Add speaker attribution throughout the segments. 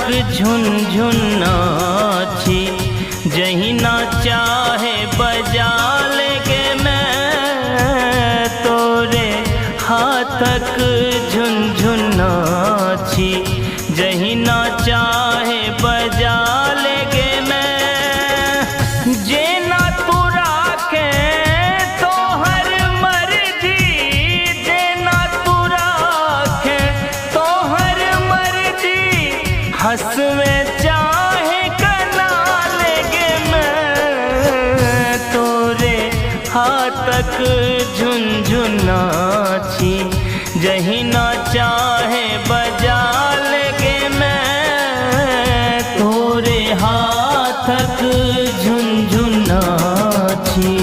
Speaker 1: झुनझुन नाची, जहीं ना चाहे बजा लेंगे मैं तोरे हाथक झुनझुन नाची, जहीं ना चाहे बजा लेंगे मैं। जे ना तू राखे तो हर मर्जी, जे ना तू राखे तो हर मर्जी, हंसवे चाहे कना लेंगे मैं तोरे हाथक झुनझुन नाची, जहीं ना चाहे बजा लेंगे मैं तोरे हाथक झुनझुन नाची।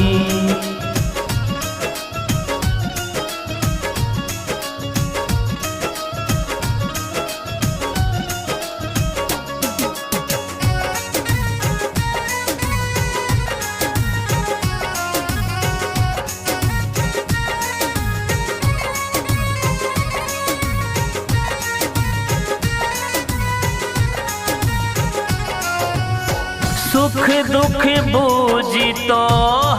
Speaker 1: सुख दुख बूझी तो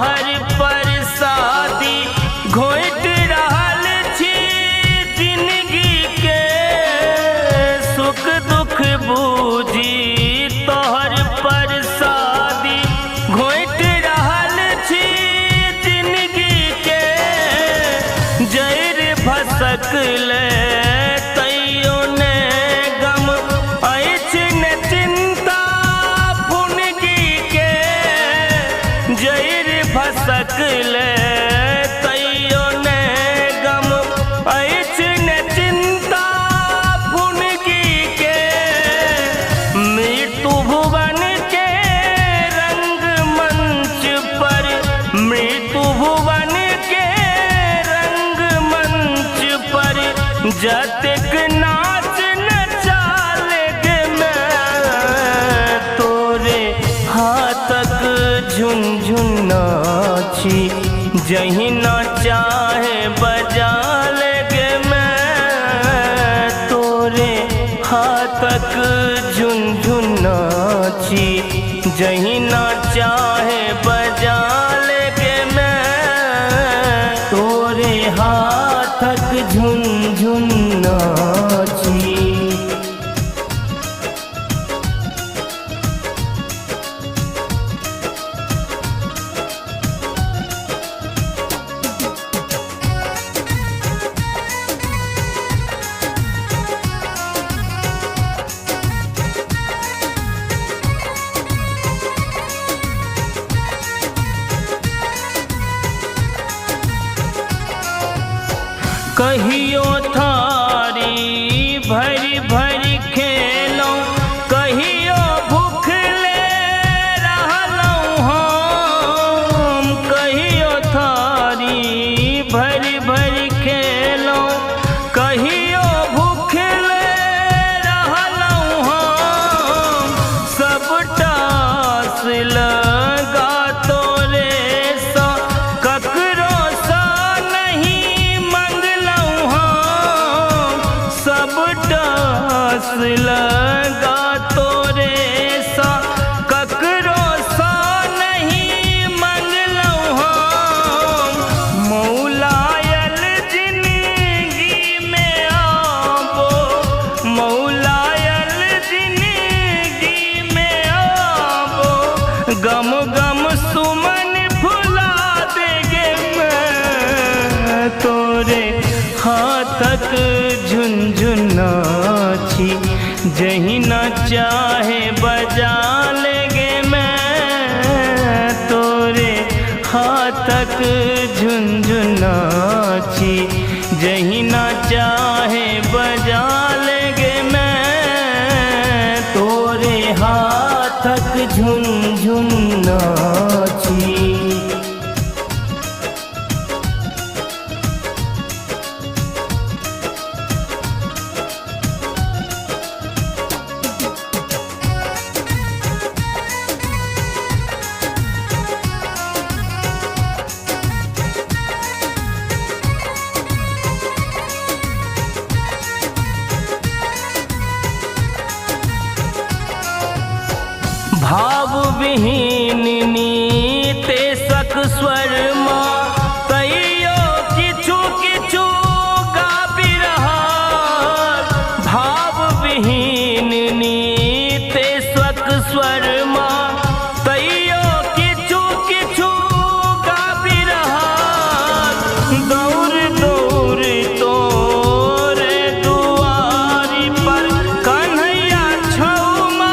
Speaker 1: हर परसादी, घोट रहल छी जिंदगी के। सुख दुख बूझी तो हर परसादी, घोट रहल छी जिंदगी के। जैर भसकल तैयो ने गम अछि न चिंता, जैर भसकल तैयो ने गम अछि न चिंता फुनगी के। मृत्यु भुवन के रंगमंच पर, मृत्यु भुवन के रंगमंच पर, जतेक नाच नचा लेंगे मैं तोरे हाथक झुनझुन नाची, जहीं ना चाहे बजा लेंगे मैं तोरे हाथक झुनझुन नाची, जहीं ना चाहे बजा लेंगे मैं तोरे हाथक झुनझुन नाची। कहियो थारी भरी भरी खेलौं, कहियो भूखले रहलौं हम। कहियो थारी भरी भरी खेलौं, कहियो भूखले रहलौं हम। सबटा लगा तोरे सा ककरो सा नहीं मंगलौं हम। सबटा लगा तोरे सा ककरो सा नहीं मंगलौं हम। मौलायल जिंदगी में आबो, मौलायल जिंदगी में आबो, गम गम सुमन फुला देंगे मैं तोरे हाथक झुनझुन नाची, जहीं ना चाहे बजा लेंगे मैं तोरे हाथक झुनझुन नाची, जहीं ना चाहे बजा लेंगे मैं तोरे हाथक झुनझुन नाची। भाव विहीन नीते सक स्वर माँ तैयो किछु किछु गाबि रहल। भाव विहीन नीते सक स्वर माँ तैयो किछु किछु गाबि रहल। दौड़ दौड़ तोरे दुआरी पर कन्हैया छौमा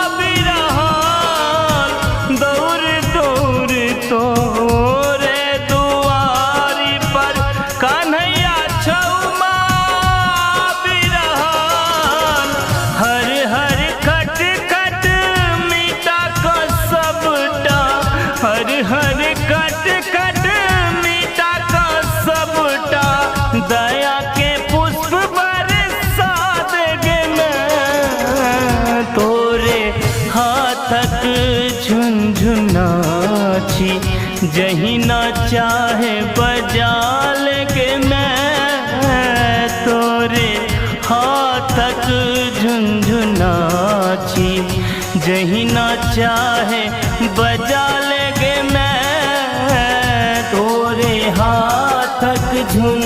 Speaker 1: आबि रहल। दौड़ दौड़ तोरे दुआरी पर कन्हैया छौमा आबि रहल। हर हर खट खट मीठा का सबटा, हर हर खट खट मीठा का सबटा दया के पुष्प बरसा देगे मैं। तोरे हाथक झुनझुनाची जहीं ना चाहे बजा लेगे मैं। तोरे हाथक झुनझुनाची जहीं ना चाहे बजा लेगे मैं। तोरे हाथक झुन